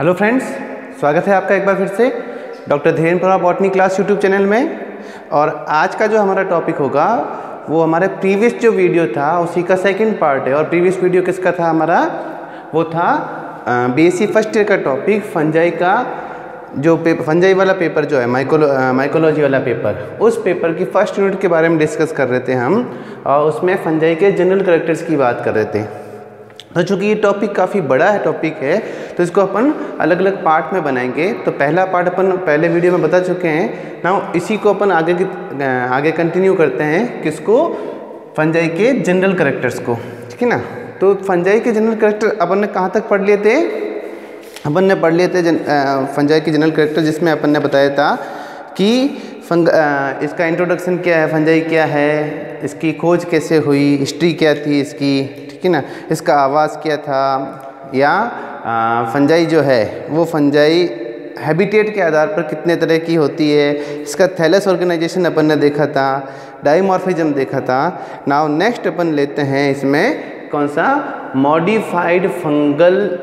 Hello friends, स्वागत है आपका एक बार फिर से doctor Dhirendra botany class YouTube channel में। और आज का जो हमारा टॉपिक होगा वो हमारे प्रीवियस जो वीडियो था उसी का सेकंड पार्ट है। और प्रीवियस वीडियो किसका था हमारा? वो था बीएससी फर्स्ट ईयर का टॉपिक फंजाई का जो फंजाई वाला पेपर जो है माइकोलॉजी वाला पेपर, उस पेपर की फर्स्ट यूनिट के बारे में डिस्कस कर रहे थे हम। और उसमें फंजाई के जनरल कैरेक्टर्स की बात कर रहे थे। तो चूँकि ये टॉपिक काफ़ी बड़ा है टॉपिक है तो इसको अपन अलग अलग पार्ट में बनाएंगे। तो पहला पार्ट अपन पहले वीडियो में बता चुके हैं ना, इसी को अपन आगे कंटिन्यू करते हैं। किसको? फंजाई के जनरल कैरेक्टर्स को, ठीक है ना। तो फंजाई के जनरल कैरेक्टर अपन ने कहाँ तक पढ़ लिए थे? अपन ने पढ़ लिए थे फंजाई के जनरल कैरेक्टर, जिसमें अपन ने बताया था कि इसका इंट्रोडक्शन क्या है, फंजाई क्या है, इसकी खोज कैसे हुई, हिस्ट्री क्या थी इसकी, ठीक है ना, इसका आवाज़ क्या था, या फंजाई जो है वो फंजाई हैबिटेट के आधार पर कितने तरह की होती है, इसका थैलस ऑर्गेनाइजेशन अपन ने देखा था, डाइमॉर्फिज्म देखा था। नाउ नेक्स्ट अपन लेते हैं इसमें कौन सा? मॉडिफाइड फंगल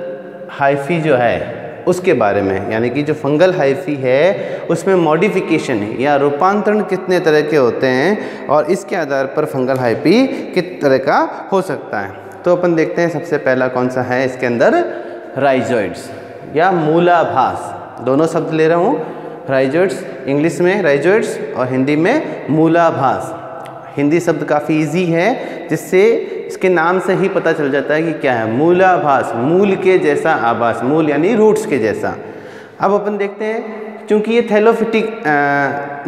हाइफी जो है उसके बारे में, यानी कि जो फंगल हाइफी है उसमें मॉडिफिकेशन या रूपांतरण कितने तरह के होते हैं और इसके आधार पर फंगल हाइफी किस तरह का हो सकता है। तो अपन देखते हैं सबसे पहला कौन सा है इसके अंदर? राइजोइड्स या मूलाभास, दोनों शब्द ले रहा हूँ। राइजोइड्स इंग्लिश में राइजोइड्स और हिंदी में मूलाभास। हिंदी शब्द काफ़ी इजी है, जिससे इसके नाम से ही पता चल जाता है कि क्या है। मूलाभास, मूल के जैसा आभास, मूल यानी रूट्स के जैसा। अब अपन देखते हैं, क्योंकि ये थैलोफिटिक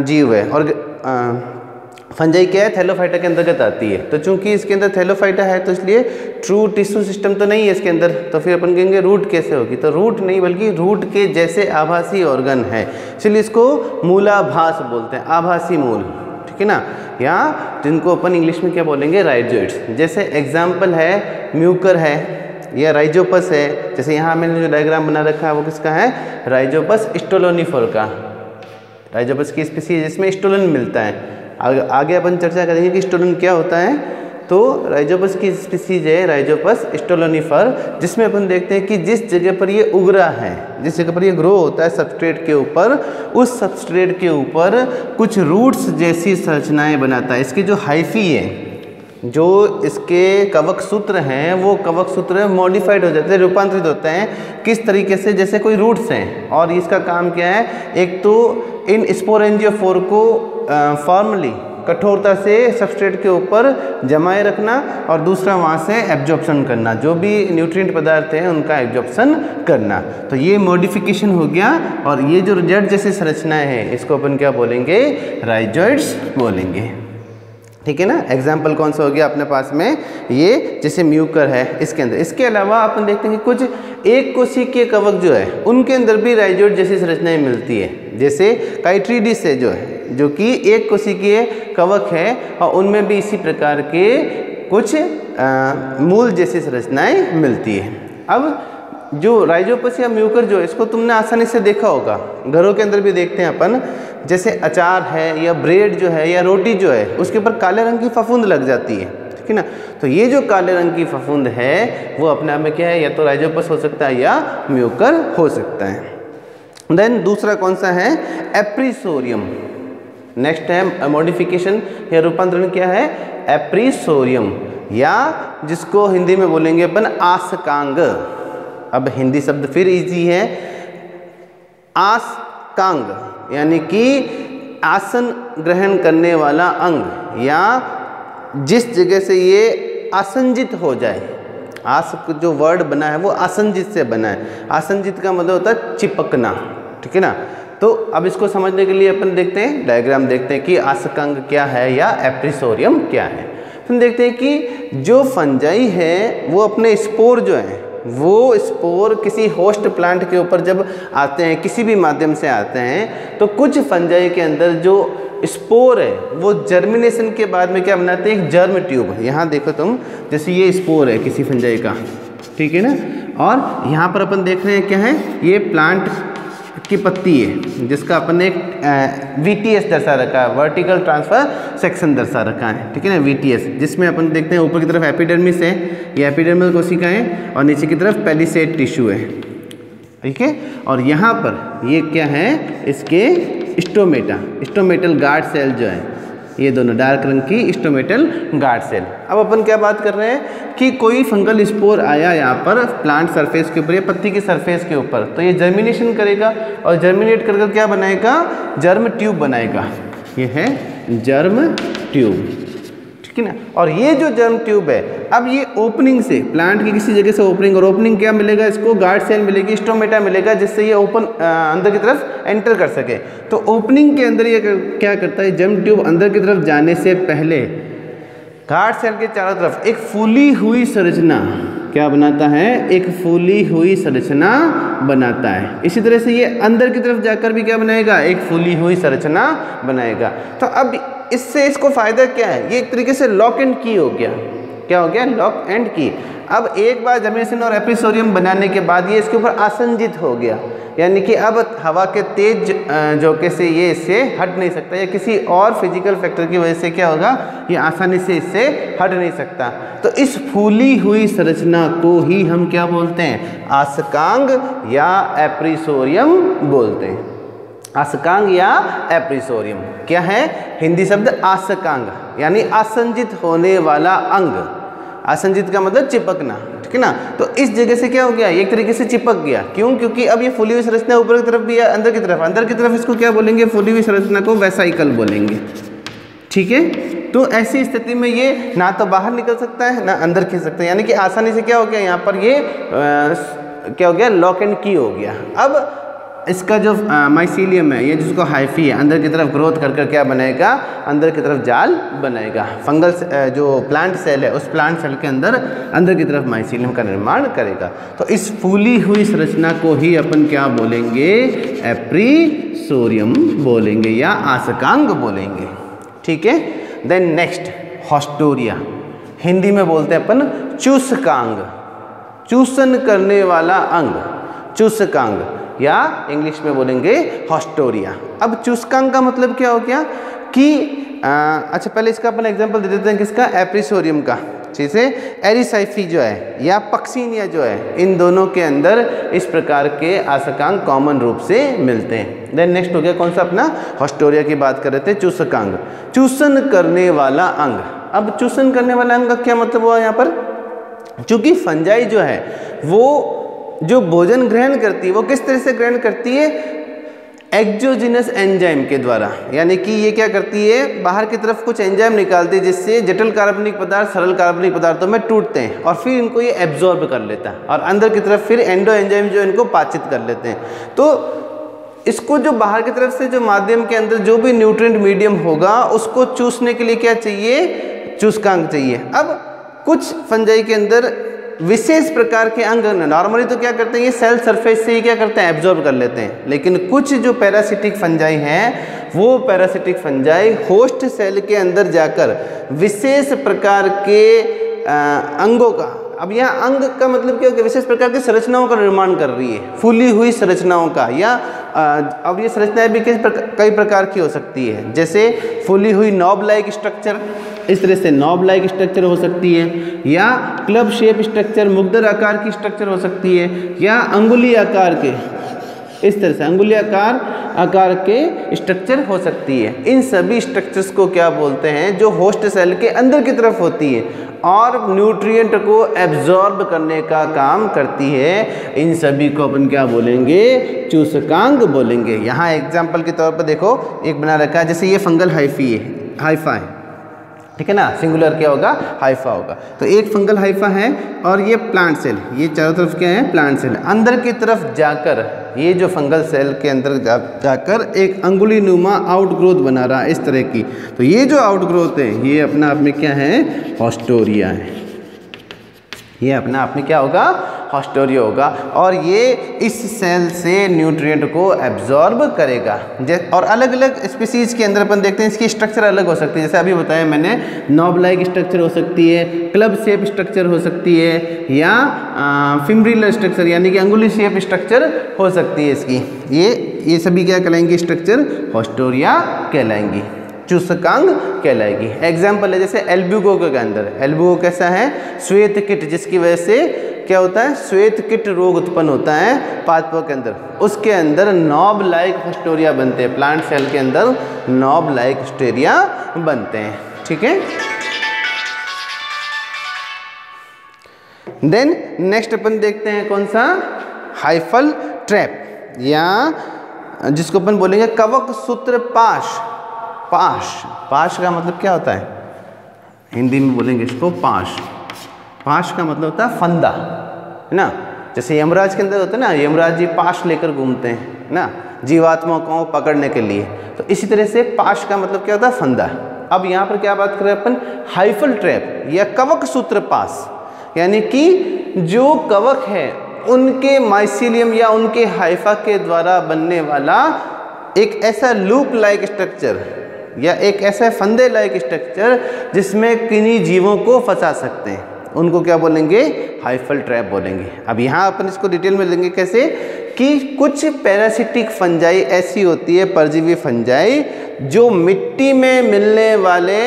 जीव है और फंजाई क्या है? थैलोफाइटा के अंतर्गत आती है। तो चूंकि इसके अंदर थैलोफाइटा है तो इसलिए ट्रू टिश्यू सिस्टम तो नहीं है इसके अंदर। तो फिर अपन कहेंगे रूट कैसे होगी? तो रूट नहीं बल्कि रूट के जैसे आभासी ऑर्गन है, इसलिए इसको मूलाभास बोलते हैं, आभासी मूल, ठीक है ना। या जिनको अपन इंग्लिश में क्या बोलेंगे? राइजोइड्स। जैसे एग्जाम्पल है म्यूकर है या राइजोपस है। जैसे यहाँ मैंने जो डायग्राम बना रखा है वो किसका है? राइजोपस स्टोलोनिफर का। राइजोपस की स्पीसीज जिसमें स्टोलन मिलता है। आगे अपन चर्चा करेंगे कि स्टोलन क्या होता है। तो राइजोपस की स्पीसीज है राइजोपस स्टोलोनिफर, जिसमें अपन देखते हैं कि जिस जगह पर ये उग रहा है, जिस जगह पर ये ग्रो होता है सबस्ट्रेट के ऊपर, उस सबस्ट्रेट के ऊपर कुछ रूट्स जैसी संरचनाएं बनाता है। इसकी जो हाइफी है, जो इसके कवक सूत्र हैं, वो कवक सूत्र मॉडिफाइड हो जाते हैं, रूपांतरित होते हैं। किस तरीके से? जैसे कोई रूट्स हैं और इसका काम क्या है? एक तो इन स्पोरेंजियोफोर को फॉर्मली कठोरता से सबस्ट्रेट के ऊपर जमाए रखना और दूसरा वहाँ से एब्जॉर्प्शन करना, जो भी न्यूट्रिएंट पदार्थ हैं उनका एब्जॉर्प्शन करना। तो ये मॉडिफिकेशन हो गया। और ये जो जड़ जैसी संरचनाएं हैं इसको अपन क्या बोलेंगे? राइजोइड्स बोलेंगे, ठीक है ना। एग्जाम्पल कौन सा हो गया अपने पास में? ये जैसे म्यूकर है इसके अंदर। इसके अलावा अपन देखते हैं कि कुछ एक कोशिकीय कवक जो है उनके अंदर भी राइजोइड जैसी संरचनाएं मिलती है। जैसे काइट्रीडिस है जो है, जो कि एक कोशिकीय कवक है और उनमें भी इसी प्रकार के कुछ मूल जैसी संरचनाएं मिलती है। अब जो राइजोपस या म्यूकर जो है, इसको तुमने आसानी से देखा होगा, घरों के अंदर भी देखते हैं अपन। जैसे अचार है या ब्रेड जो है या रोटी जो है, उसके ऊपर काले रंग की फफूंद लग जाती है, ठीक है ना। तो ये जो काले रंग की फफूंद है वो अपने आप में क्या है? या तो राइजोपस हो सकता है या म्यूकर हो सकता है। देन दूसरा कौन सा है? एप्रीसोरियम। नेक्स्ट है मॉडिफिकेशन या रूपांतरण क्या है? एप्रीसोरियम, या जिसको हिंदी में बोलेंगे अपन आसकांग। अब हिंदी शब्द फिर इजी है, आसकांग, यानी कि आसन ग्रहण करने वाला अंग, या जिस जगह से ये आसंजित हो जाए। आस जो वर्ड बना है वो आसंजित से बना है। आसंजित का मतलब होता है चिपकना, ठीक है ना। तो अब इसको समझने के लिए अपन देखते हैं, डायग्राम देखते हैं कि आसकांग क्या है या एप्रीसोरियम क्या है। फिर देखते हैं कि जो फंजाई है वो अपने स्पोर जो है, वो स्पोर किसी होस्ट प्लांट के ऊपर जब आते हैं, किसी भी माध्यम से आते हैं, तो कुछ फंजाई के अंदर जो स्पोर है वो जर्मिनेशन के बाद में क्या बनाते हैं? एक जर्म ट्यूब। यहाँ देखो तुम, जैसे ये स्पोर है किसी फंजाई का, ठीक है ना। और यहाँ पर अपन देख रहे हैं क्या है? ये प्लांट की पत्ती है, जिसका अपन ने एक VTS दर्शा रखा है, वर्टिकल ट्रांसफर सेक्शन दर्शा रखा है, ठीक है ना, VTS, जिसमें अपन देखते हैं ऊपर की तरफ एपिडर्मिस है, ये एपिडर्मल कोशिकाएं, और नीचे की तरफ पेलिसेड टिश्यू है। ठीक है। और यहाँ पर ये क्या है, इसके स्टोमेटल गार्ड सेल जो है, ये दोनों डार्क रंग की स्टोमेटल गार्ड सेल। अब अपन क्या बात कर रहे हैं कि कोई फंगल स्पोर आया यहाँ पर प्लांट सरफेस के ऊपर या पत्ती की सरफेस के ऊपर, तो ये जर्मिनेशन करेगा और जर्मिनेट कर क्या बनाएगा, जर्म ट्यूब बनाएगा। ये है जर्म ट्यूब, ठीक है ना। और ये जो जर्म ट्यूब है, अब ये ओपनिंग से प्लांट की किसी जगह से ओपनिंग, और ओपनिंग क्या मिलेगा इसको, गार्ड सेल मिलेगी, स्टोमेटा मिलेगा, जिससे ये ओपन अंदर की तरफ एंटर कर सके। तो ओपनिंग के अंदर ये क्या करता है, जर्म ट्यूब अंदर की तरफ जाने से पहले गार्ड सेल के चारों तरफ एक फूली हुई संरचना क्या बनाता है, एक फूली हुई संरचना बनाता है। इसी तरह से ये अंदर की तरफ जाकर भी क्या बनाएगा, एक फूली हुई संरचना बनाएगा। तो अब इससे इसको फायदा क्या है, ये एक तरीके से लॉक एंड की हो गया। क्या हो गया, लॉक एंड की। अब एक बार जर्मिनेशन और एपिसोरियम बनाने के बाद ये इसके ऊपर आसंजित हो गया, यानी कि अब हवा के तेज झोंके से ये इससे हट नहीं सकता, या किसी और फिजिकल फैक्टर की वजह से क्या होगा, ये आसानी से इससे हट नहीं सकता। तो इस फूली हुई संरचना को ही हम क्या बोलते हैं, आसकांग या एप्रिसोरियम बोलते हैं। आसकांग या एप्रिसोरियम क्या है, हिंदी शब्द आसकांग, यानी आसंजित होने वाला अंग। आसंजित का मतलब चिपकना, ठीक है ना। तो इस जगह से क्या हो गया, एक तरीके से चिपक गया। क्यों, क्योंकि अब ये फूली हुई संरचना ऊपर की तरफ भी है, अंदर की तरफ इसको क्या बोलेंगे, फूली हुई संरचना को वेसाइकल बोलेंगे, ठीक है। तो ऐसी स्थिति में ये ना तो बाहर निकल सकता है ना अंदर खींच सकता है, यानी कि आसानी से क्या हो गया, यहाँ पर ये क्या हो गया, लॉक एंड की हो गया। अब इसका जो माइसीलियम है, ये जिसको हाइफी है, अंदर की तरफ ग्रोथ कर क्या बनाएगा, अंदर की तरफ जाल बनाएगा। फंगल जो प्लांट सेल है, उस प्लांट सेल के अंदर की तरफ माइसीलियम का निर्माण करेगा। तो इस फूली हुई संरचना को ही अपन क्या बोलेंगे, एप्रिसोरियम बोलेंगे या आसकांग बोलेंगे, ठीक है। देन नेक्स्ट हॉस्टोरिया, हिंदी में बोलते हैं अपन चूसकांग, चूसन करने वाला अंग, चूसकांग, या इंग्लिश में बोलेंगे हॉस्टोरिया। अब चूसकांग का मतलब क्या हो गया कि अच्छा पहले इसका अपन एग्जांपल दे देते हैं, किसका, एप्रिसोरियम का। जैसे एरिसाइफी जो है या पक्सीनिया जो है, इन दोनों के अंदर इस प्रकार के आसकांग कॉमन रूप से मिलते हैं। देन नेक्स्ट हो गया कौन सा, अपना हॉस्टोरिया की बात कर रहे थे, चूसकांग, चूसन करने वाला अंग। अब चूसन करने वाला अंग का क्या मतलब हुआ यहाँ पर, चूंकि फंजाई जो है वो जो भोजन ग्रहण करती है, वो किस तरह से ग्रहण करती है, एक्सोजिनस एंजाइम के द्वारा। यानी कि ये क्या करती है, बाहर की तरफ कुछ एंजाइम निकालती है, जिससे जटिल कार्बनिक पदार्थ सरल कार्बनिक पदार्थों में टूटते हैं, और फिर इनको ये एब्जॉर्ब कर लेता है, और अंदर की तरफ फिर एंडो एंजाइम जो इनको पाचित कर लेते हैं। तो इसको जो बाहर की तरफ से जो माध्यम के अंदर जो भी न्यूट्रिएंट मीडियम होगा, उसको चूसने के लिए क्या चाहिए, चूसकांग चाहिए। अब कुछ फंजाई के अंदर विशेष प्रकार के अंग, नॉर्मली तो क्या करते हैं, ये सेल सरफेस से ही क्या करते हैं, एब्जॉर्ब कर लेते हैं। लेकिन कुछ जो पैरासिटिक फंजाई हैं, वो पैरासिटिक फंजाई होस्ट सेल के अंदर जाकर विशेष प्रकार के अंगों का, अब यहाँ अंग का मतलब क्या हो गया, विशेष प्रकार की संरचनाओं का निर्माण कर रही है, फूली हुई संरचनाओं का। या अब ये संरचनाएं भी कई प्रकार की हो सकती है, जैसे फूली हुई नॉब लाइक स्ट्रक्चर, इस तरह से नॉब लाइक स्ट्रक्चर हो सकती है, या क्लब शेप स्ट्रक्चर, मुग्दर आकार की स्ट्रक्चर हो सकती है, या अंगुली आकार के, इस तरह से अंगुली आकार के स्ट्रक्चर हो सकती है। इन सभी स्ट्रक्चर्स को क्या बोलते हैं, जो होस्ट सेल के अंदर की तरफ होती है और न्यूट्रिएंट को एब्जॉर्ब करने का काम करती है, इन सभी को अपन क्या बोलेंगे, चूसकांग बोलेंगे। यहाँ एग्जाम्पल के तौर पर देखो एक बना रखा है, जैसे ये फंगल हाइफा है, ठीक है ना, सिंगुलर क्या होगा, हाइफा होगा। तो एक फंगल हाइफा है और ये प्लांट सेल, ये चारों तरफ क्या है, प्लांट सेल, अंदर की तरफ जाकर ये जो फंगल सेल के अंदर जाकर एक अंगुली नुमा आउटग्रोथ बना रहा है इस तरह की। तो ये जो आउटग्रोथ है, ये अपना आप में क्या है, हॉस्टोरिया है। ये अपना आप में क्या होगा, हॉस्टोरिया होगा, और ये इस सेल से न्यूट्रिएंट को एब्जॉर्ब करेगा। और अलग अलग स्पीसीज के अंदर अपन देखते हैं इसकी स्ट्रक्चर अलग हो सकती है, जैसे अभी बताया मैंने, नॉब लाइक स्ट्रक्चर हो सकती है, क्लब शेप स्ट्रक्चर हो सकती है, या फिम्ब्रिलर स्ट्रक्चर यानी कि अंगुली शेप स्ट्रक्चर हो सकती है इसकी। ये सभी क्या कहलाएंगी, स्ट्रक्चर हॉस्टोरिया कहलाएंगी, चूसकांग कहलाएगी। एग्जाम्पल है जैसे एल्ब्यूगो के अंदर, एल्ब्यूगो कैसा है, श्वेत कीट, जिसकी वजह से क्या होता है, श्वेत कीट रोग उत्पन्न होता है पादपों के अंदर। उसके अंदर नॉब लाइक हिस्टोरिया बनते हैं, प्लांट सेल के अंदर नॉब लाइक हिस्टोरिया बनते हैं। ठीक है, देन नेक्स्ट अपन देखते हैं कौन सा, हाइफल ट्रैप, या जिसको अपन बोलेंगे कवक सूत्र पाश। पाश का मतलब क्या होता है, हिंदी में बोलेंगे इसको पाश। पाश का मतलब होता है फंदा, है ना। जैसे यमराज के अंदर होता है ना, यमराज जी पाश लेकर घूमते हैं ना, जीवात्माओं को पकड़ने के लिए। तो इसी तरह से पाश का मतलब क्या होता है, फंदा। अब यहाँ पर क्या बात करें अपन, हाइफल ट्रैप या कवक सूत्र पास, यानी कि जो कवक है उनके माइसीलियम या उनके हाइफा के द्वारा बनने वाला एक ऐसा लूप लाइक स्ट्रक्चर या एक ऐसा फंदे लाइक स्ट्रक्चर जिसमें किन्हीं जीवों को फंसा सकते हैं, उनको क्या बोलेंगे, हाइफल ट्रैप बोलेंगे। अब यहाँ अपन इसको डिटेल में लेंगे कैसे, कि कुछ पैरासिटिक फंजाई ऐसी होती है, परजीवी फंजाई, जो मिट्टी में मिलने वाले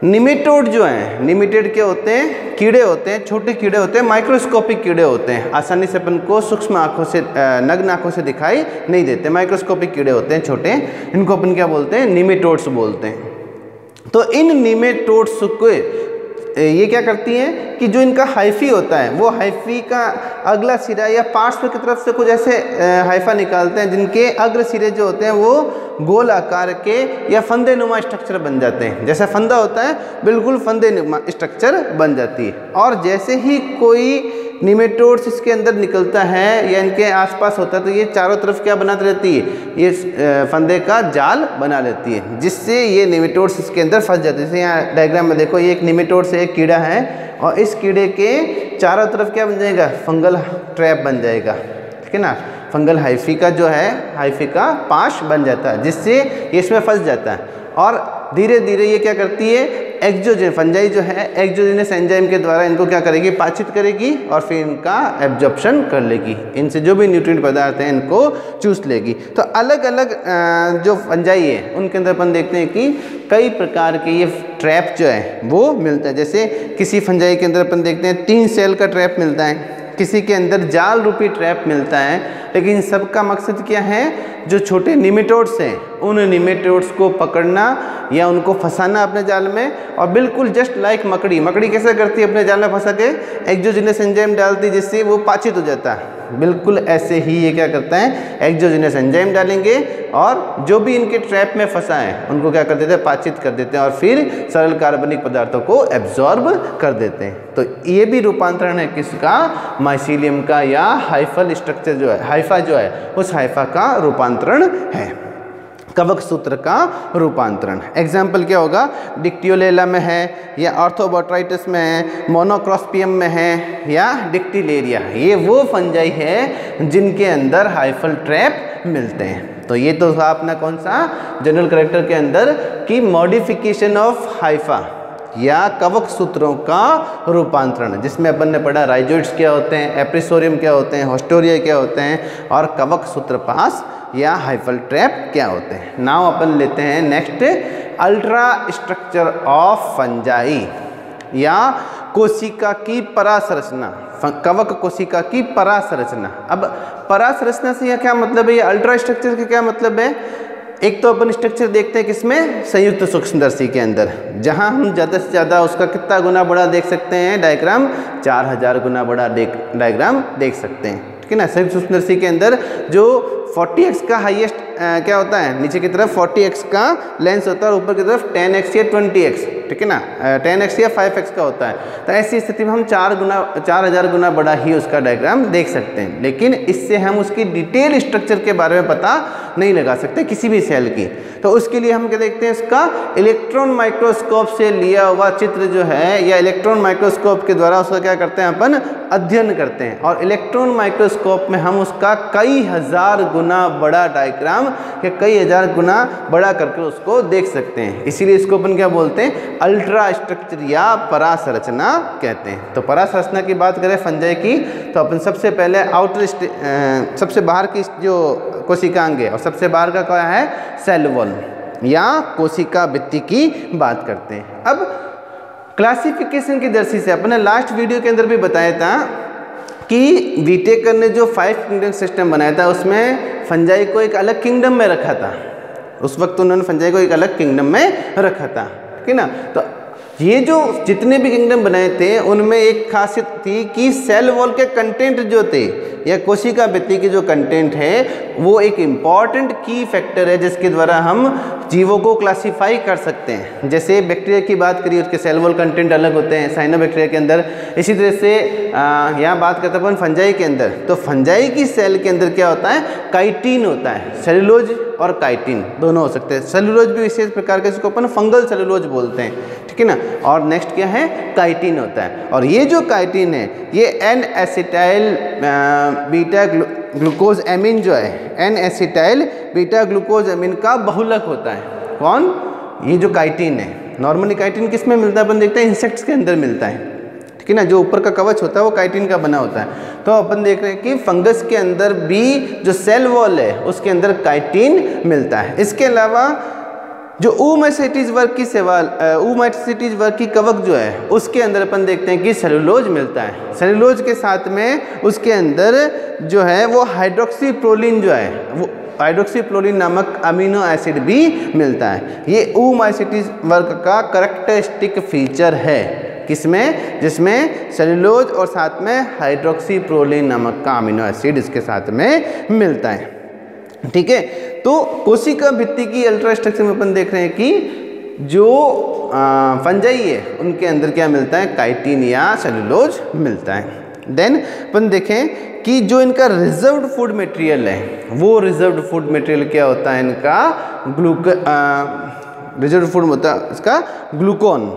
निमेटोड जो हैं, निमेटोड क्या होते हैं, कीड़े होते हैं, छोटे कीड़े होते हैं, माइक्रोस्कोपिक कीड़े होते हैं, आसानी से अपन को सूक्ष्म आंखों से, नग्न आंखों से दिखाई नहीं देते, माइक्रोस्कोपिक कीड़े होते हैं छोटे, इनको अपन क्या बोलते हैं, निमेटोड्स बोलते हैं। तो इन निमेटोड्स को ये क्या करती हैं कि जो इनका हाइफी होता है, वो हाइफी का अगला सिरा या पार्श्व की तरफ से कुछ ऐसे हाइफा निकालते हैं जिनके अग्र सिरे जो होते हैं वो गोल आकार के या फंदे नुमा स्ट्रक्चर बन जाते हैं। जैसा फंदा होता है बिल्कुल फंदे नुमा स्ट्रक्चर बन जाती है। और जैसे ही कोई निमेटोड्स इसके अंदर निकलता है या इनके आसपास होता है तो ये चारों तरफ क्या बनाती रहती है, ये फंदे का जाल बना लेती है, जिससे ये निमेटोड्स इसके अंदर फंस जाते हैं। जैसे यहाँ डायग्राम में देखो, ये एक निमेटोड से एक कीड़ा है और इस कीड़े के चारों तरफ क्या बन जाएगा, फंगल ट्रैप बन जाएगा। ठीक है ना, फंगल हाइफी का जो है, हाइफी का पाश बन जाता है, जिससे ये इसमें फंस जाता है। और धीरे धीरे ये क्या करती है, एक्सोजन फंजाई जो है एक्सोजेनस एंजाइम के द्वारा इनको क्या करेगी, पाचित करेगी और फिर इनका एब्जॉर्प्शन कर लेगी, इनसे जो भी न्यूट्रिएंट पदार्थ हैं इनको चूस लेगी। तो अलग अलग जो फंजाई है उनके अंदर अपन देखते हैं कि कई प्रकार के ये ट्रैप जो है वो मिलता है। जैसे किसी फंजाई के अंदर अपन देखते हैं 3 सेल का ट्रैप मिलता है, किसी के अंदर जाल रूपी ट्रैप मिलता है, लेकिन सबका मकसद क्या है, जो छोटे निमेटोड्स हैं उन निमेटोड्स को पकड़ना या उनको फंसाना अपने जाल में। और बिल्कुल जस्ट लाइक मकड़ी कैसे करती है, अपने जाल में फंसा के एक्सोजेनस एंजाइम डालती है जिससे वो पाचित हो जाता है, बिल्कुल ऐसे ही ये क्या करता है, एक्सोजेनस एंजाइम डालेंगे और जो भी इनके ट्रैप में फंसा है उनको क्या कर देते हैं, पाचित कर देते हैं और फिर सरल कार्बनिक पदार्थों को एब्जॉर्ब कर देते हैं। तो ये भी रूपांतरण है किसका, माइसीलियम का, या हाइफल स्ट्रक्चर जो है, हाइफा जो है उस हाइफा का रूपांतरण है, कवक सूत्र का रूपांतरण। एग्जाम्पल क्या होगा, डिक्टियोलेला में है या ऑर्थोबोट्राइटिस में है, मोनोक्रॉस्पियम में है या डिक्टिलेरिया, ये वो फंजाई है जिनके अंदर हाइफल ट्रैप मिलते हैं। तो ये तो था अपना कौन सा, जनरल कैरेक्टर के अंदर की मॉडिफिकेशन ऑफ हाइफा या कवक सूत्रों का रूपांतरण, जिसमें अपन ने पढ़ा राइजोइड्स क्या होते हैं, एप्रिसोरियम क्या होते हैं, होस्टोरिया क्या होते हैं और कवक सूत्र पास या हाइफल ट्रैप क्या होते हैं। नाउ अपन लेते हैं next, ultra structure of fungi या कोशिका की परासंरचना, कवक कोशिका की परासंरचना। अब परासंरचना से यह क्या मतलब है, ये अल्ट्रा स्ट्रक्चर का क्या मतलब है। एक तो अपन स्ट्रक्चर देखते हैं किसमें, संयुक्त सूक्ष्मदर्शी के अंदर, जहां हम ज़्यादा से ज़्यादा उसका कितना गुना बड़ा देख सकते हैं, डायग्राम 4000 गुना बड़ा डायग्राम देख सकते हैं। ठीक है ना, संयुक्त सूक्ष्मदर्शी के अंदर जो 40x का हाईएस्ट क्या होता है, नीचे की तरफ 40x का लेंस होता है और ऊपर की तरफ 10x या 20x, ठीक है ना, 10x या 5x का होता है। तो ऐसी स्थिति में हम 4000 गुना बड़ा ही उसका डायग्राम देख सकते हैं, लेकिन इससे हम उसकी डिटेल स्ट्रक्चर के बारे में पता नहीं लगा सकते किसी भी सेल की। तो उसके लिए हम क्या देखते हैं, इसका इलेक्ट्रॉन माइक्रोस्कोप से लिया हुआ चित्र जो है या इलेक्ट्रॉन माइक्रोस्कोप के द्वारा उसका क्या करते हैं, अपन अध्ययन करते हैं और इलेक्ट्रॉन माइक्रोस्कोप में हम उसका कई हजार गुना बड़ा डायग्राम या कई हजार गुना बड़ा करके उसको देख सकते हैं। इसीलिए इसको अपन क्या बोलते हैं, अल्ट्रा स्ट्रक्चर या परासंरचना कहते हैं। तो परासंरचना की बात करें फंजाई की, तो अपन सबसे पहले सबसे बाहर की जो कोशिकांग है और सबसे बाहर का क्या है, सेल वॉल या कोशिका भित्ति की बात करते हैं। अब क्लासिफिकेशन की दृष्टि से अपने लास्ट वीडियो के अंदर भी बताया था कि विटेकर ने जो 5 किंगडम सिस्टम बनाया था उसमें फंजाई को एक अलग किंगडम में रखा था। उस वक्त उन्होंने फंजाई को एक अलग किंगडम में रखा था, ठीक है ना। तो ये जो जितने भी किंगडम बनाए थे उनमें एक खासियत थी कि सेल वॉल के कंटेंट जो थे या कोशिका भित्ति के जो कंटेंट है वो एक इम्पॉर्टेंट की फैक्टर है जिसके द्वारा हम जीवों को क्लासिफाई कर सकते हैं। जैसे बैक्टीरिया की बात करिए, उसके सेल वॉल कंटेंट अलग होते हैं साइनोबैक्टीरिया के अंदर। इसी तरह से यहाँ बात करते हैं अपन फंजाई के अंदर, तो फंजाई की सेल के अंदर क्या होता है, काइटिन होता है। सेलुलोज और काइटिन दोनों हो सकते हैं। सेलुलोज भी विशेष प्रकार के, इसको अपन फंगल सेलुलोज बोलते हैं, ठीक है ना। और नेक्स्ट क्या है, काइटिन होता है। और ये जो काइटिन है ये N acetyl beta glucose amine जो है, N acetyl beta glucose amine का बहुलक होता है। कौन, ये जो काइटिन है। नॉर्मली काइटिन किस में मिलता है, अपन देखते हैं इंसेक्ट्स के अंदर मिलता है, ठीक है ना। जो ऊपर का कवच होता है वो काइटिन का बना होता है। तो अपन देख रहे हैं कि फंगस के अंदर भी जो सेल वॉल है उसके अंदर काइटिन मिलता है। इसके अलावा जो ऊमाइसीटीज वर्ग की सेवाल, ऊमाइसीटीज वर्ग की कवक जो है उसके अंदर अपन देखते हैं कि सेलुलोज मिलता है। सेलुलोज के साथ में उसके अंदर जो है वो हाइड्रोक्सीप्रोलिन जो है, वो हाइड्रोक्सीप्रोलिन नामक अमीनो एसिड भी मिलता है। ये ऊमाइसीटीज वर्ग का कैरेक्टरिस्टिक फीचर है। किसमें, जिसमें सेलुलोज और साथ में हाइड्रोक्सीप्रोलिन नामक का अमीनो एसिड इसके साथ में मिलता है, ठीक है। तो कोशिका भित्ति की अल्ट्रा स्ट्रक्चर में अपन देख रहे हैं कि जो फंजाई है उनके अंदर क्या मिलता है, काइटिन या सेलुलोज मिलता है। देन अपन देखें कि जो इनका रिजर्व्ड फूड मटेरियल है, वो रिजर्व्ड फूड मटेरियल क्या होता है इनका, रिजर्व्ड फूड होता है इसका ग्लूकोन।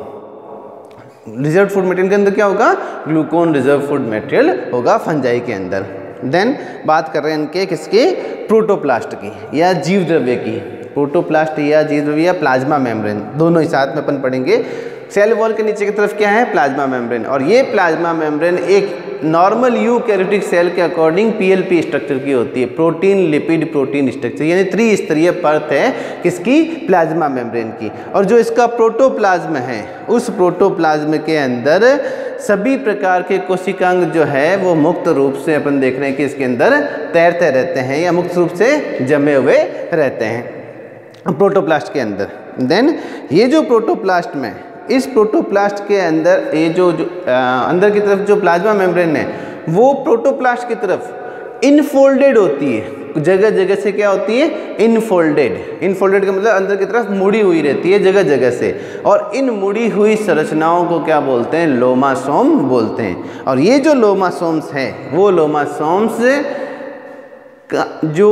रिजर्व फूड मटेरियल के अंदर क्या होगा, ग्लूकोन रिजर्व फूड मटेरियल होगा फंजाई के अंदर। देन बात कर रहे हैं इनके किसके, प्रोटोप्लास्ट की या जीव द्रव्य की। प्रोटोप्लास्ट या जीव द्रव्य या प्लाज्मा मेम्ब्रेन, दोनों ही साथ में अपन पढ़ेंगे। सेल वॉल के नीचे की तरफ क्या है, प्लाज्मा मेम्ब्रेन। और ये प्लाज्मा मेम्ब्रेन एक नॉर्मल यूकैरियोटिक सेल के अकॉर्डिंग पीएलपी स्ट्रक्चर की होती है, प्रोटीन लिपिड प्रोटीन स्ट्रक्चर, यानी त्रिस्तरीय परत है किसकी, प्लाज्मा मेम्ब्रेन की। और जो इसका प्रोटोप्लाज्म है उस प्रोटोप्लाज्म के अंदर सभी प्रकार के कोशिकांग जो है वो मुक्त रूप से अपन देख रहे हैं कि इसके अंदर तैरते रहते हैं या मुक्त रूप से जमे हुए रहते हैं प्रोटोप्लास्ट के अंदर। देन ये जो प्रोटोप्लास्ट में, इस प्रोटोप्लास्ट के अंदर ये जो अंदर की तरफ जो प्लाज्मा मेम्ब्रेन है वो प्रोटोप्लास्ट की तरफ इनफोल्डेड होती है, जगह जगह से क्या होती है, इनफोल्डेड। इनफोल्डेड का मतलब अंदर की तरफ मुड़ी हुई रहती है जगह जगह से। और इन मुड़ी हुई संरचनाओं को क्या बोलते हैं, लोमासोम बोलते हैं। और ये जो लोमासोम्स है वो लोमासोम्स जो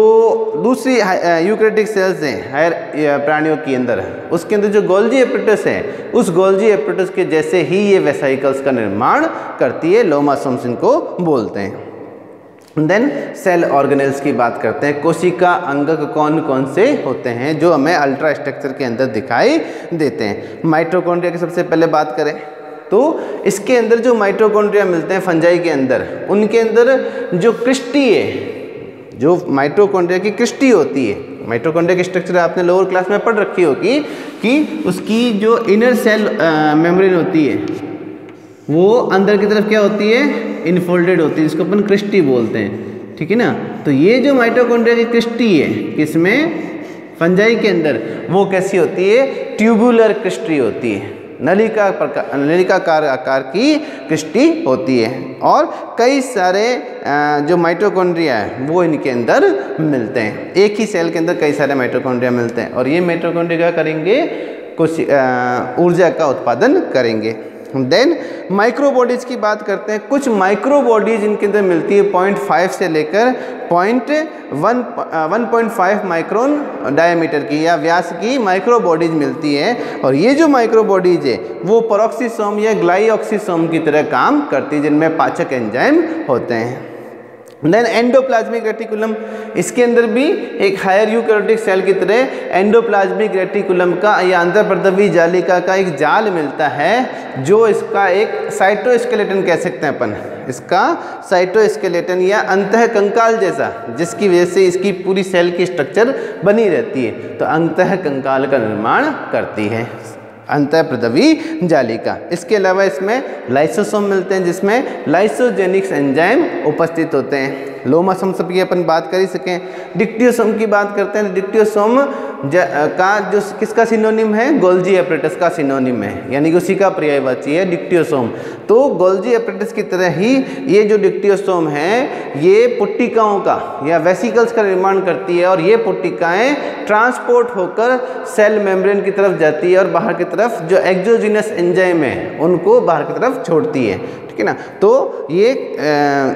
दूसरी यूकैरियोटिक सेल्स हैं हायर प्राणियों के अंदर, उसके अंदर जो गोल्जी एपरेटस है उस गोल्जी एपरेटस के जैसे ही ये वेसाइकल्स का निर्माण करती है, लोमासोम्स इनको बोलते हैं। देन सेल ऑर्गेनेल्स की बात करते हैं। कोशिका अंगक कौन कौन से होते हैं जो हमें अल्ट्रा स्ट्रक्चर के अंदर दिखाई देते हैं। माइटोकॉन्ड्रिया की सबसे पहले बात करें तो इसके अंदर जो माइटोकॉन्ड्रिया मिलते हैं फंजाई के अंदर, उनके अंदर जो क्रिस्टी है, जो माइटोकॉन्ड्रिया की क्रिस्टी होती है, माइटोकॉन्ड्रिया की स्ट्रक्चर आपने लोअर क्लास में पढ़ रखी होगी कि उसकी जो इनर सेल मेम्ब्रेन होती है वो अंदर की तरफ क्या होती है, इनफोल्डेड होती है, जिसको अपन क्रिस्टी बोलते हैं, ठीक है ना। तो ये जो माइटोकॉन्ड्रिया की क्रिस्टी है किसमें, फंजाई के अंदर, वो कैसी होती है, ट्यूबुलर क्रिस्टी होती है, नलिकाकार आकार की क्रिस्टी होती है। और कई सारे जो माइटोकॉन्ड्रिया है वो इनके अंदर मिलते हैं। एक ही सेल के अंदर कई सारे माइटोकॉन्ड्रिया मिलते हैं और ये माइटोकॉन्ड्रिया क्या करेंगे, कुछ ऊर्जा का उत्पादन करेंगे। देन माइक्रोबॉडीज की बात करते हैं। कुछ माइक्रोबॉडीज इनके अंदर मिलती है 0.5 से लेकर 1.5 माइक्रोन डायमीटर की या व्यास की माइक्रोबॉडीज मिलती है। और ये जो माइक्रोबॉडीज है वो पेरोक्सीसोम या ग्लाइऑक्सीसोम की तरह काम करती है, जिनमें पाचक एंजाइम होते हैं। देन एंडोप्लाज्मिक रेटिकुलम, इसके अंदर भी एक हायर यूकैरियोटिक सेल की तरह एंडोप्लाज्मिक रेटिकुलम का या अंतःपर्दवी जालिका का एक जाल मिलता है जो इसका एक साइटोस्केलेटन कह सकते हैं अपन, इसका साइटोस्केलेटन या अंतःकंकाल जैसा, जिसकी वजह से इसकी पूरी सेल की स्ट्रक्चर बनी रहती है, तो अंतःकंकाल का निर्माण करती है। अंतःप्रदवी जालिका। इसके अलावा इसमें लाइसोसोम मिलते हैं जिसमें लाइसोजेनिक्स एंजाइम उपस्थित होते हैं। लोमासोम सब की अपन बात कर ही सकें। डिक्टियोसोम की बात करते हैं। डिक्टियोसोम का जो किसका सिनोनिम है, गोल्जी एपरेटस का सिनोनिम है, यानी कि उसी का पर्यायवाची है डिक्टियोसोम। तो गोल्जी एपरेटस की तरह ही ये जो डिक्टियोसोम है ये पुट्टिकाओं का या वेसिकल्स का निर्माण करती है और ये पुट्टिकाएं ट्रांसपोर्ट होकर सेल मेम्ब्रेन की तरफ जाती है और बाहर की तरफ जो एक्सोजीनस एंजाइम है उनको बाहर की तरफ छोड़ती है, ठीक है ना। तो ये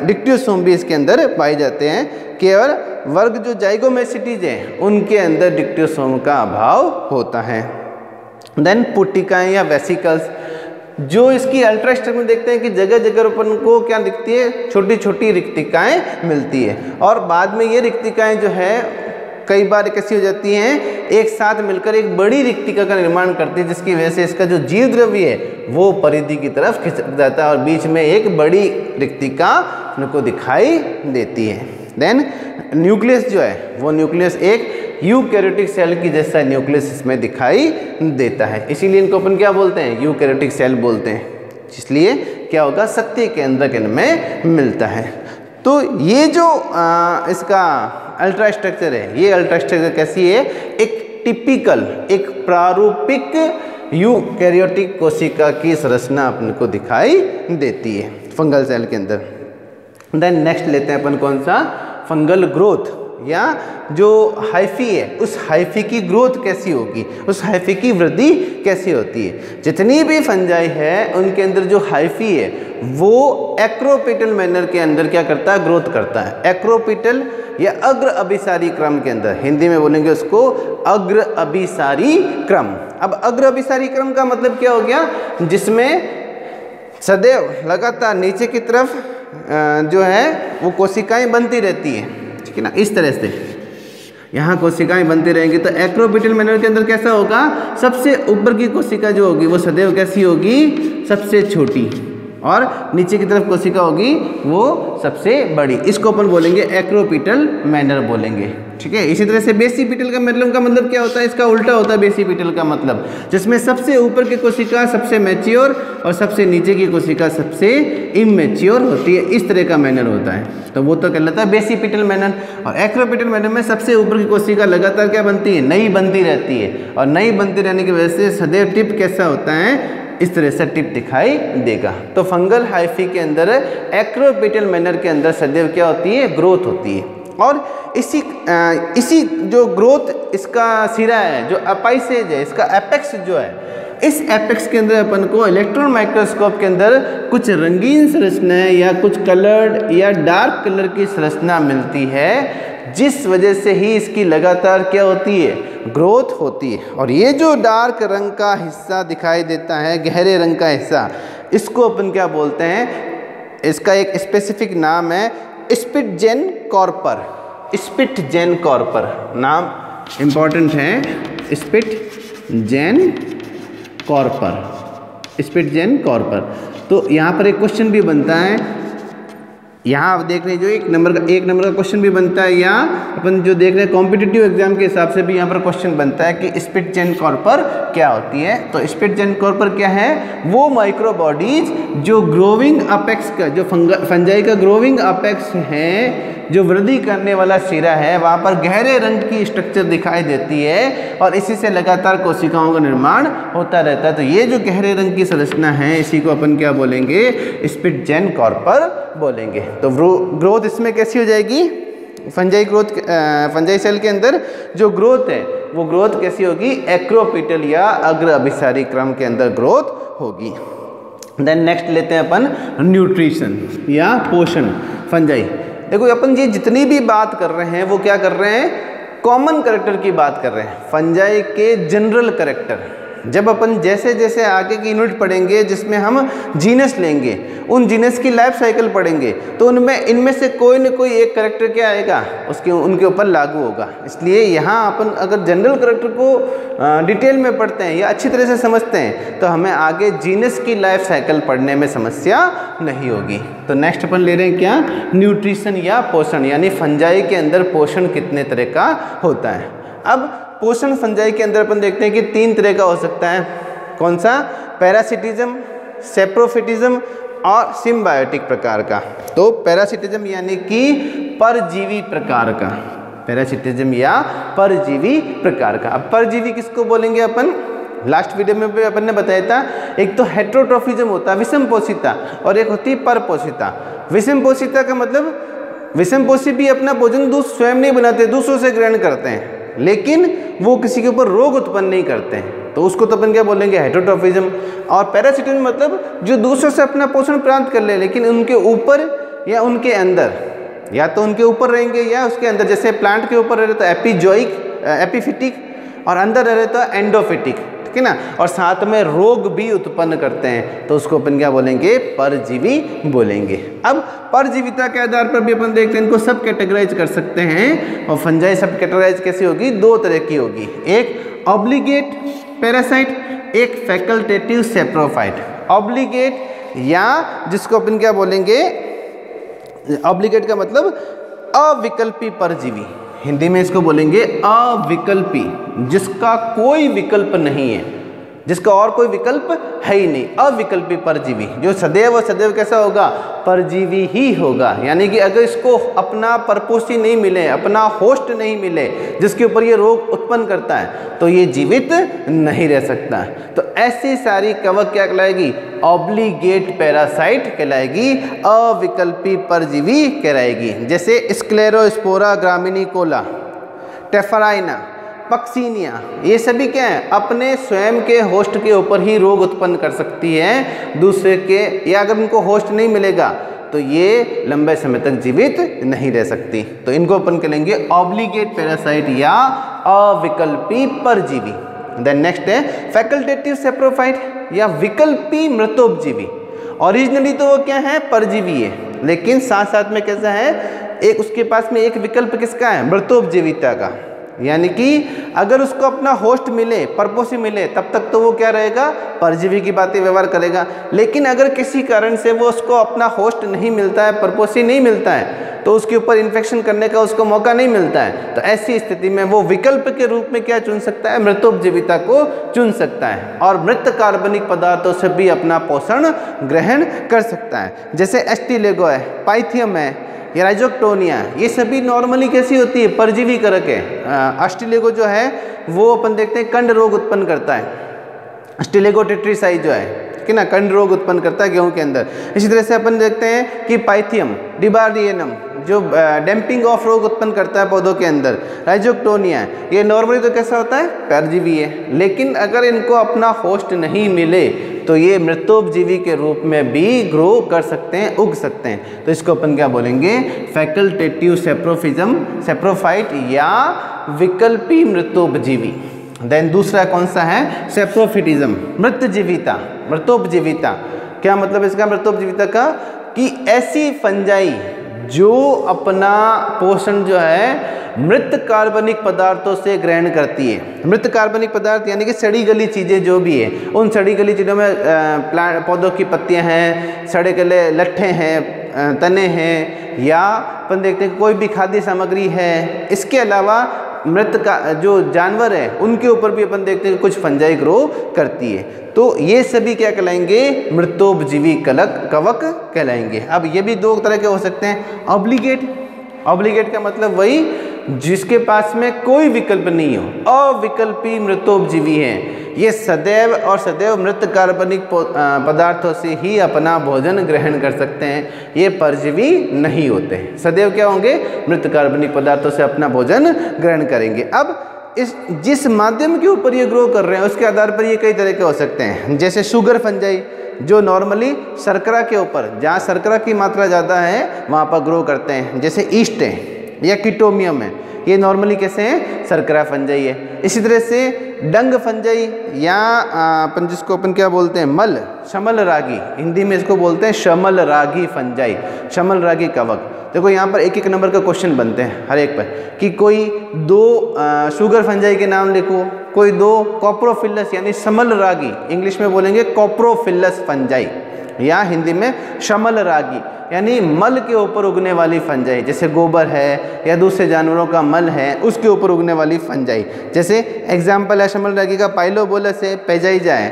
डिक्टियोसोम भी इसके अंदर पाए जाते हैं। केवल वर्ग जो जाइगोमेसिटीज हैं उनके अंदर डिक्टियोसोम का अभाव होता है। देन पुट्टिकाएं या वेसिकल्स, जो इसकी अल्ट्रास्टेट में देखते हैं कि जगह जगह अपन को क्या दिखती है, छोटी छोटी रिक्तिकाएं मिलती है और बाद में ये रिक्तिकाएं जो है कई बार कैसी हो जाती हैं, एक साथ मिलकर एक बड़ी रिक्तिका का निर्माण करती है, जिसकी वजह से इसका जो जीव द्रव्य है वो परिधि की तरफ खिसक जाता है और बीच में एक बड़ी रिक्तिका उनको दिखाई देती है। देन न्यूक्लियस जो है वो न्यूक्लियस एक यूकैरियोटिक सेल की जैसा न्यूक्लियस इसमें दिखाई देता है, इसीलिए इनको अपन क्या बोलते हैं, यूकैरियोटिक सेल बोलते हैं। इसलिए क्या होगा, शक्ति केंद्रक इनमें मिलता है। तो ये जो इसका अल्ट्रा स्ट्रक्चर है, ये अल्ट्रा स्ट्रक्चर कैसी है, एक टिपिकल, एक प्रारूपिक यूकैरियोटिक कोशिका की संरचना अपन को दिखाई देती है फंगल सेल के अंदर। देन नेक्स्ट लेते हैं अपन कौन सा, फंगल ग्रोथ या जो हाइफी है उस हाइफी की ग्रोथ कैसी होगी, उस हाइफी की वृद्धि कैसी होती है। जितनी भी फंजाई है उनके अंदर जो हाइफी है वो एक्रोपिटल मैनर के अंदर क्या करता है, ग्रोथ करता है। एक्रोपिटल या अग्र अभिसारी क्रम के अंदर, हिंदी में बोलेंगे उसको अग्र अभिसारी क्रम। अब अग्र अभिसारी क्रम का मतलब क्या हो गया, जिसमें सदैव लगातार नीचे की तरफ जो है वो कोशिकाएं बनती रहती हैं, ठीक है ना। इस तरह से यहाँ कोशिकाएं बनती रहेंगी। तो एक्रोपिटल मैनर के अंदर कैसा होगा, सबसे ऊपर की कोशिका जो होगी वो सदैव कैसी होगी, सबसे छोटी, और नीचे की तरफ कोशिका होगी वो सबसे बड़ी। इसको अपन बोलेंगे एक्रोपिटल मैनर बोलेंगे, ठीक है। इसी तरह से बेसिपिटल का मतलब क्या होता है, इसका उल्टा होता है बेसिपिटल का मतलब, जिसमें सबसे ऊपर की कोशिका सबसे मैच्योर और सबसे नीचे की कोशिका सबसे इमैच्योर होती है। इस तरह का मैनर होता है, तो वो तो कहलाता है बेसिपिटल मैनर। और एक्रोपिटल मैनर में सबसे ऊपर की कोशिका लगातार क्या बनती है, नई बनती रहती है, और नई बनती रहने की वजह से सदैव टिप कैसा होता है, इस तरह से टिप दिखाई देगा। तो फंगल हाइफी के अंदर एक्रोपिटल मैनर के अंदर सदैव क्या होती है, ग्रोथ होती है। और इसी जो ग्रोथ इसका सिरा है, जो अपाइसेज है, इसका एपेक्स जो है, इस एपेक्स के अंदर अपन को इलेक्ट्रॉन माइक्रोस्कोप के अंदर कुछ रंगीन संरचनाएं या कुछ कलर्ड या डार्क कलर की संरचना मिलती है, जिस वजह से ही इसकी लगातार क्या होती है, ग्रोथ होती है। और ये जो डार्क रंग का हिस्सा दिखाई देता है, गहरे रंग का हिस्सा, इसको अपन क्या बोलते हैं, इसका एक स्पेसिफिक नाम है स्पिट्जेन कॉर्पर। स्पिट्जेन कॉर्पर नाम इंपॉर्टेंट है, स्पिट्जेन कॉर्पर, स्पिट्जेन कॉर्पर। तो यहाँ पर एक क्वेश्चन भी बनता है, यहाँ आप देख रहे हैं जो एक नंबर का क्वेश्चन भी बनता है, या अपन जो देख रहे हैं कॉम्पिटिटिव एग्जाम के हिसाब से भी यहाँ पर क्वेश्चन बनता है कि स्पिट्जेन कॉर्पर क्या होती है। तो स्पिट्जेन कॉर्पर क्या है, वो माइक्रो बॉडीज जो ग्रोविंग अपेक्स का, जो फंजाई का ग्रोविंग अपेक्स है, जो वृद्धि करने वाला सिरा है, वहाँ पर गहरे रंग की स्ट्रक्चर दिखाई देती है और इसी से लगातार कोशिकाओं का निर्माण होता रहता है। तो ये जो गहरे रंग की संरचना है, इसी को अपन क्या बोलेंगे, स्पिट्जेन कॉर्पर बोलेंगे। तो ग्रोथ इसमें कैसी हो जाएगी, फंजाई सेल के अंदर जो ग्रोथ है वो ग्रोथ कैसी होगी, एक्रोपिटल या अग्र अभिसारी क्रम के अंदर ग्रोथ होगी। देन नेक्स्ट लेते हैं अपन न्यूट्रिशन या पोषण फंजाई। देखो अपन ये जितनी भी बात कर रहे हैं वो क्या कर रहे हैं, कॉमन कैरेक्टर की बात कर रहे हैं, फंजाई के जनरल कैरेक्टर। जब अपन जैसे जैसे आगे की यूनिट पढ़ेंगे जिसमें हम जीनस लेंगे, उन जीनस की लाइफ साइकिल पढ़ेंगे, तो इनमें से कोई न कोई एक कैरेक्टर क्या आएगा, उनके ऊपर लागू होगा। इसलिए यहाँ अपन अगर जनरल कैरेक्टर को डिटेल में पढ़ते हैं या अच्छी तरह से समझते हैं, तो हमें आगे जीनस की लाइफ साइकिल पढ़ने में समस्या नहीं होगी। तो नेक्स्ट अपन ले रहे हैं क्या, न्यूट्रिशन या पोषण, यानी फंजाई के अंदर पोषण कितने तरह का होता है। अब पोषण फंजाई के अंदर अपन देखते हैं कि 3 तरह का हो सकता है। कौन सा? पैरासिटिज्म, सेप्रोफिटिज्म और सिम्बायोटिक प्रकार का। तो पैरासिटिज्म यानी कि परजीवी प्रकार का, पैरासिटिज्म या परजीवी प्रकार का। अब परजीवी किसको बोलेंगे अपन? लास्ट वीडियो में भी अपन ने बताया था, एक तो हेट्रोट्रोफिज्म होता है विषम पोषिता, और एक होती है परपोषिता। विषम पोषिता का मतलब विषम पोषी भी अपना भोजन स्वयं नहीं बनाते, दूसरों से ग्रहण करते हैं, लेकिन वो किसी के ऊपर रोग उत्पन्न नहीं करते हैं, तो उसको तो अपन क्या बोलेंगे? हेट्रोट्रोफिज्म। और पैरासिटिज्म मतलब जो दूसरों से अपना पोषण प्राप्त कर ले, लेकिन उनके ऊपर या उनके अंदर, या तो उनके ऊपर रहेंगे या उसके अंदर। जैसे प्लांट के ऊपर रहे तो एपिजोइक, एपिफिटिक, और अंदर रहे तो एंडोफिटिक, ठीक है ना, और साथ में रोग भी उत्पन्न करते हैं, तो उसको अपन क्या बोलेंगे? परजीवी बोलेंगे। अब परजीविता के आधार पर भी अपन देखते हैं, इनको सब कैटेगराइज कर सकते हैं। और फंजाई सब कैटेगराइज कैसी होगी? दो तरह की होगी, एक ऑब्लिगेट पैरासाइट, एक फैकल्टेटिव सेप्रोफाइट। ऑब्लिगेट या जिसको अपन क्या बोलेंगे? ऑब्लिगेट का मतलब अविकल्पी परजीवी, हिंदी में इसको बोलेंगे अविकल्पी, जिसका कोई विकल्प नहीं है, जिसका और कोई विकल्प है ही नहीं। अविकल्पी परजीवी जो सदैव और सदैव कैसा होगा? परजीवी ही होगा। यानी कि अगर इसको अपना परपोषी नहीं मिले, अपना होस्ट नहीं मिले जिसके ऊपर ये रोग उत्पन्न करता है, तो ये जीवित नहीं रह सकता है। तो ऐसी सारी कवक क्या कहलाएगी? ऑब्लिगेट पैरासाइट कहलाएगी, अविकल्पी परजीवी कहलाएगी। जैसे स्क्लेरोस्पोरा ग्रामिनिकोला, टेफराइना, पक्सीनिया, ये सभी क्या है? अपने स्वयं के होस्ट के ऊपर ही रोग उत्पन्न कर सकती है, दूसरे के, या अगर उनको होस्ट नहीं मिलेगा तो ये लंबे समय तक जीवित नहीं रह सकती। तो इनको अपन कहेंगे ऑब्लिगेट पैरासाइट या अविकल्पी परजीवी। देन नेक्स्ट है फैकल्टेटिव सेप्रोफाइट या विकल्पी मृतोपजीवी। ओरिजिनली तो वो क्या है? परजीवी है, लेकिन साथ साथ में कैसा है? एक उसके पास में एक विकल्प किसका है? मृतोपजीविता का। यानी कि अगर उसको अपना होस्ट मिले, परपोषी मिले, तब तक तो वो क्या रहेगा? परजीवी की बातें व्यवहार करेगा। लेकिन अगर किसी कारण से वो उसको अपना होस्ट नहीं मिलता है, परपोषी नहीं मिलता है, तो उसके ऊपर इन्फेक्शन करने का उसको मौका नहीं मिलता है, तो ऐसी स्थिति में वो विकल्प के रूप में क्या चुन सकता है? मृतोपजीविता को चुन सकता है, और मृत कार्बनिक पदार्थों से भी अपना पोषण ग्रहण कर सकता है। जैसे एस्टिलेगो है, पाइथियम है, ये राइजोक्टोनिया, ये सभी नॉर्मली कैसी होती है? परजीवी करक है। एस्टिलेगो जो है वो अपन देखते हैं कंड रोग उत्पन्न करता है, एस्टिलेगो टेट्रिसाई जो है, ठीक है ना, कंड रोग उत्पन्न करता है गेहूं के अंदर। इसी तरह से अपन देखते हैं कि पाइथियम डिबार्डियनम जो डैम्पिंग ऑफ रोग उत्पन्न करता है पौधों के अंदर। राइजोक्टोनिया ये नॉर्मली तो कैसा होता है? परजीवी है, लेकिन अगर इनको अपना होस्ट नहीं मिले तो ये मृतोपजीवी के रूप में भी ग्रो कर सकते हैं, उग सकते हैं। तो इसको अपन क्या बोलेंगे? फैकल्टेटिव सेप्रोफाइट या विकल्पी मृतोपजीवी। देन दूसरा कौन सा है? सेप्रोफिटिज्म, मृतजीविता, मृतोपजीविता। क्या मतलब इसका मृतोपजीविता का? कि ऐसी फंजाई जो अपना पोषण जो है मृत कार्बनिक पदार्थों से ग्रहण करती है। मृत कार्बनिक पदार्थ यानी कि सड़ी गली चीज़ें जो भी है, उन सड़ी गली चीज़ों में प्लांट पौधों की पत्तियां हैं, सड़े गले लट्ठे हैं, तने हैं, या अपन देखते हैं कोई भी खाद्य सामग्री है। इसके अलावा मृत का जो जानवर है उनके ऊपर भी अपन देखते हैं कुछ फंजाई ग्रो करती है। तो ये सभी क्या कहलाएंगे? मृतोपजीवी कवक कहलाएंगे। अब ये भी दो तरह के हो सकते हैं। ऑब्लिगेट का मतलब वही जिसके पास में कोई विकल्प नहीं हो, अविकल्पी मृतोपजीवी है। ये सदैव और सदैव मृत कार्बनिक पदार्थों से ही अपना भोजन ग्रहण कर सकते हैं। ये परजीवी नहीं होते हैं, सदैव क्या होंगे? मृत कार्बनिक पदार्थों से अपना भोजन ग्रहण करेंगे। अब इस जिस माध्यम के ऊपर ये ग्रो कर रहे हैं उसके आधार पर ये कई तरह के हो सकते हैं। जैसे शुगर फंजाई जो नॉर्मली शर्करा के ऊपर, जहाँ शर्करा की मात्रा ज़्यादा है वहाँ पर ग्रो करते हैं। जैसे ईस्ट है या कीटोमियम है, ये नॉर्मली कैसे हैं? शर्करा फंजाई है। इसी तरह से डंग फंजाई या अपन जिसको अपन क्या बोलते हैं? मल, शमल रागी, हिंदी में इसको बोलते हैं शमल रागी फंजाई, शमल रागी कवक। देखो यहाँ पर एक एक नंबर का क्वेश्चन बनते हैं हर एक पर, कि कोई दो शुगर फंजाई के नाम लिखो, कोई दो कॉप्रोफिलस यानी शमल रागी, इंग्लिश में बोलेंगे कॉप्रोफिलस फंजाई, या हिंदी में शमल रागी यानी मल के ऊपर उगने वाली फंजाई। जैसे गोबर है या दूसरे जानवरों का मल है उसके ऊपर उगने वाली फंजाई। जैसे एग्जाम्पल है शमल रागी का पाइलोबोलस है, पेजाइजा है,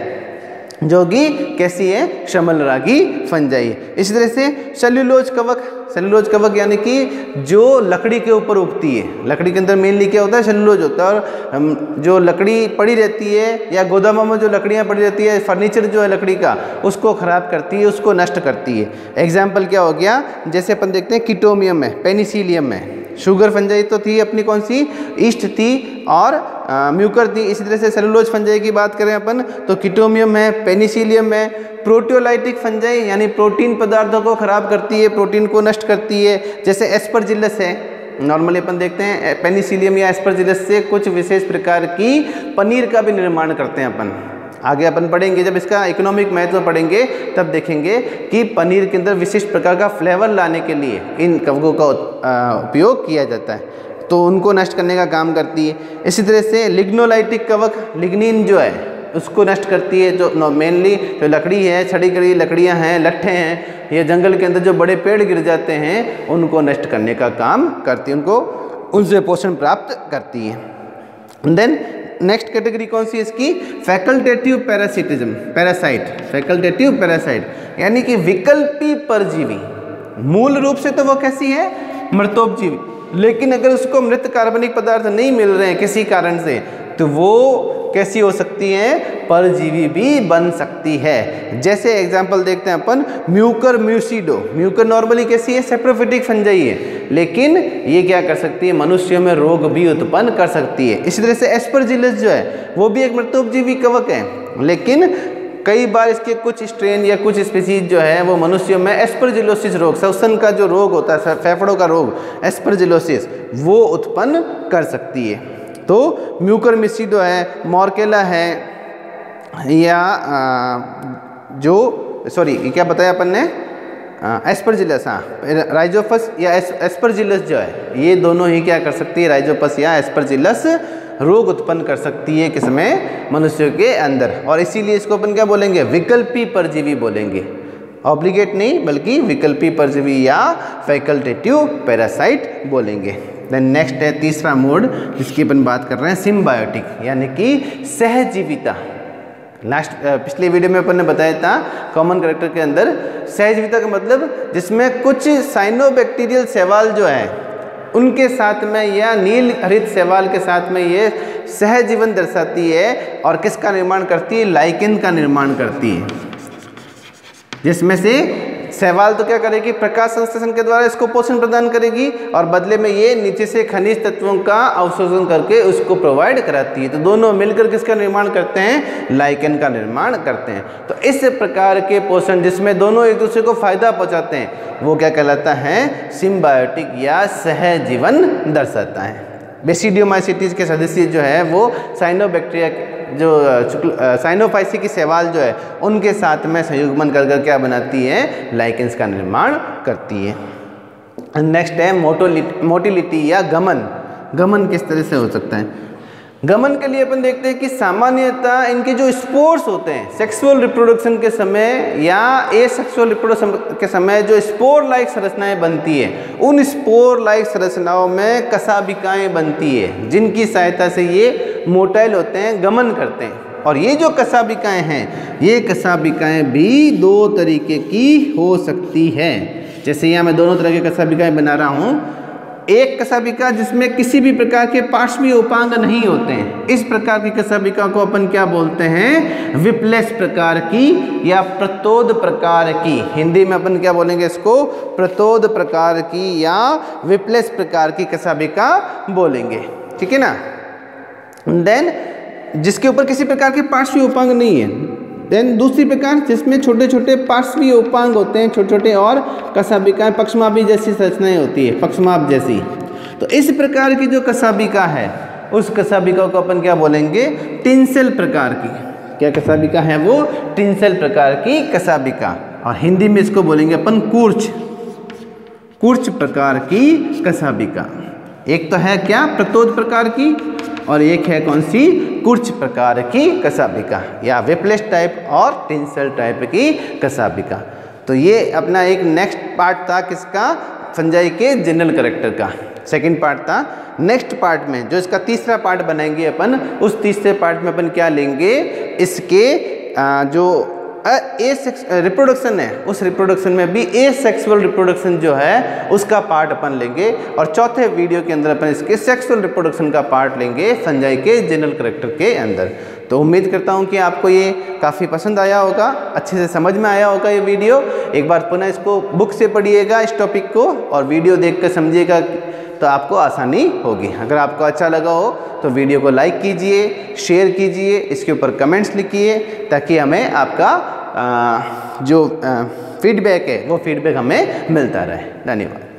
जो कि कैसी है, श्रमल रागी फंजाई है। इसी तरह से सेल्यूलोज कवक, सेल्यूलोज कवक यानी कि जो लकड़ी के ऊपर उगती है, लकड़ी के अंदर मेनली क्या होता है, सेल्यूलोज होता है, और जो लकड़ी पड़ी रहती है या गोदामों में जो लकड़ियाँ पड़ी रहती है, फर्नीचर जो है लकड़ी का, उसको ख़राब करती है, उसको नष्ट करती है। एग्जाम्पल क्या हो गया, जैसे अपन देखते हैं कीटोमियम है, पेनिसिलियम है, शुगर फंजाई तो थी अपनी कौन सी, ईस्ट थी और म्यूकर थी। इसी तरह से सेलुलोज फंजाई की बात करें अपन तो कीटोमियम है, पेनिसिलियम है। प्रोटियोलाइटिक फंजाई यानी प्रोटीन पदार्थों को खराब करती है, प्रोटीन को नष्ट करती है, जैसे एस्परजिलस है। नॉर्मली अपन देखते हैं पेनिसिलियम या एस्परजिलस से कुछ विशेष प्रकार की पनीर का भी निर्माण करते हैं अपन। आगे अपन पढ़ेंगे, जब इसका इकोनॉमिक महत्व पढ़ेंगे तब देखेंगे कि पनीर के अंदर विशिष्ट प्रकार का फ्लेवर लाने के लिए इन कवकों का उपयोग किया जाता है, तो उनको नष्ट करने का काम करती है। इसी तरह से लिग्नोलाइटिक कवक, लिग्निन जो है उसको नष्ट करती है। जो मेनली जो लकड़ी है, छड़ी गड़ी लकड़ियाँ हैं, लट्ठे हैं, ये जंगल के अंदर जो बड़े पेड़ गिर जाते हैं उनको नष्ट करने का काम करती है, उनको उनसे पोषण प्राप्त करती है। देन नेक्स्ट कैटेगरी कौन सी इसकी, facultative parasitism, parasite, facultative parasite यानी कि विकल्पी परजीवी। मूल रूप से तो वो कैसी है, मृतोपजीवी, लेकिन अगर उसको मृत कार्बनिक पदार्थ नहीं मिल रहे हैं किसी कारण से तो वो कैसी हो सकती है, परजीवी भी बन सकती है। जैसे एग्जांपल देखते हैं अपन म्यूकर म्यूसिडो। म्यूकर नॉर्मली कैसी है, सेप्रोफिटिक फंजाई है, लेकिन ये क्या कर सकती है, मनुष्यों में रोग भी उत्पन्न कर सकती है। इसी तरह से एस्परजिलस जो है वो भी एक मृतोपजीवी कवक है, लेकिन कई बार इसके कुछ स्ट्रेन या कुछ स्पीसीज जो है वो मनुष्यों में एस्परजिलोसिस रोग, श्वसन का जो रोग होता है, फेफड़ों का रोग एस्परजिलोसिस, वो उत्पन्न कर सकती है। तो म्यूकर मिसिडो है, मॉर्केला है, या जो सॉरी क्या बताया अपन ने, एस्परजिलस, हाँ राइजोपस या एस्परजिलस जो है, ये दोनों ही क्या कर सकती है, राइजोपस या एस्परजिलस रोग उत्पन्न कर सकती है किसमें, मनुष्यों के अंदर। और इसीलिए इसको अपन क्या बोलेंगे, विकल्पी परजीवी बोलेंगे, ऑब्लिगेट नहीं बल्कि विकल्पी परजीवी या फैकल्टेटिव पैरासाइट बोलेंगे। देन नेक्स्ट है तीसरा मोड जिसकी अपन बात कर रहे हैं, सिम्बायोटिक यानी कि सहजीविता। लास्ट पिछले वीडियो में अपन ने बताया था कॉमन कैरेक्टर के अंदर सहजीविता का मतलब जिसमें कुछ साइनोबैक्टीरियल शैवाल जो है उनके साथ में या नील हरित शैवाल के साथ में ये सहजीवन दर्शाती है। और किसका निर्माण करती है, लाइकेन का निर्माण करती है, जिसमें से शैवाल तो क्या करेगी, प्रकाश संश्लेषण के द्वारा इसको पोषण प्रदान करेगी और बदले में ये नीचे से खनिज तत्वों का अवशोषण करके उसको प्रोवाइड कराती है। तो दोनों मिलकर किसका निर्माण करते हैं, लाइकेन का निर्माण करते हैं। तो इस प्रकार के पोषण जिसमें दोनों एक दूसरे को फायदा पहुंचाते हैं वो क्या कहलाता है, सिम्बायोटिक या सहजीवन दर्शाता है। बेसिडियोमाइसिटीज के सदस्य जो है वो साइनोबैक्टीरिया जो साइनोफाइसी की शैवाल जो है उनके साथ में संयुग्मन कर क्या बनाती है, लाइकेंस का निर्माण करती है। नेक्स्ट है मोटिलिटी या गमन। गमन किस तरह से हो सकता है, गमन के लिए अपन देखते हैं कि सामान्यतः इनके जो स्पोर्स होते हैं सेक्सुअल रिप्रोडक्शन के समय या एसेक्सुअल रिप्रोडक्शन के समय जो स्पोर लाइक संरचनाएं बनती है, उन स्पोर लाइक संरचनाओं में कसाबिकाएं बनती है जिनकी सहायता से ये मोटाइल होते हैं, गमन करते हैं। और ये जो कसाबिकाएं हैं, ये कसाबिकाएं भी दो तरीके की हो सकती है। जैसे यहाँ मैं दोनों तरह के कसाबिकाएं बना रहा हूँ। एक कसाबिका जिसमें किसी भी प्रकार के पार्श्वीय उपांग नहीं होते हैं, इस प्रकार की कसाबिका को अपन क्या बोलते हैं, विप्लेस प्रकार की या प्रतोद प्रकार की। हिंदी में अपन क्या बोलेंगे इसको, प्रतोद प्रकार की या विप्लेस प्रकार की कसाबिका बोलेंगे, ठीक है ना। देन जिसके ऊपर किसी प्रकार के पार्श्वीय उपांग नहीं है। देन दूसरी प्रकार जिसमें छोटे छोटे पार्श्वीय उपांग होते हैं, छोटे छोटे और कसाबिकाएं पक्षमापी जैसी संरचनाएं होती है, पक्षमाप जैसी। तो इस प्रकार की जो कसाबिका है उस कसाबिका को अपन क्या बोलेंगे, टिंसेल प्रकार की। क्या कसाबिका है वो, टिंसेल प्रकार की कसाबिका। और हिंदी में इसको बोलेंगे अपन कूर्च, कूर्च प्रकार की कसाबिका। एक तो है क्या, प्रतोद प्रकार की, और एक है कौन सी, कुर्च प्रकार की कसाबिका या विप्लेस टाइप और टिंसल टाइप की कसाबिका। तो ये अपना एक नेक्स्ट पार्ट था किसका, फंजाई के जनरल कैरेक्टर का सेकंड पार्ट था। नेक्स्ट पार्ट में जो इसका तीसरा पार्ट बनाएंगे अपन, उस तीसरे पार्ट में अपन क्या लेंगे, इसके जो रिप्रोडक्शन है, उस रिप्रोडक्शन में भी एसेक्सुअल रिप्रोडक्शन जो है उसका पार्ट अपन लेंगे, और चौथे वीडियो के अंदर अपन इसके सेक्सुअल रिप्रोडक्शन का पार्ट लेंगे संजय के जनरल कैरेक्टर के अंदर। तो उम्मीद करता हूँ कि आपको ये काफ़ी पसंद आया होगा, अच्छे से समझ में आया होगा ये वीडियो। एक बार पुनः इसको बुक से पढ़िएगा इस टॉपिक को, और वीडियो देख कर समझिएगा तो आपको आसानी होगी। अगर आपको अच्छा लगा हो तो वीडियो को लाइक कीजिए, शेयर कीजिए, इसके ऊपर कमेंट्स लिखिए, ताकि हमें आपका जो फीडबैक है वो फीडबैक हमें मिलता रहे। धन्यवाद।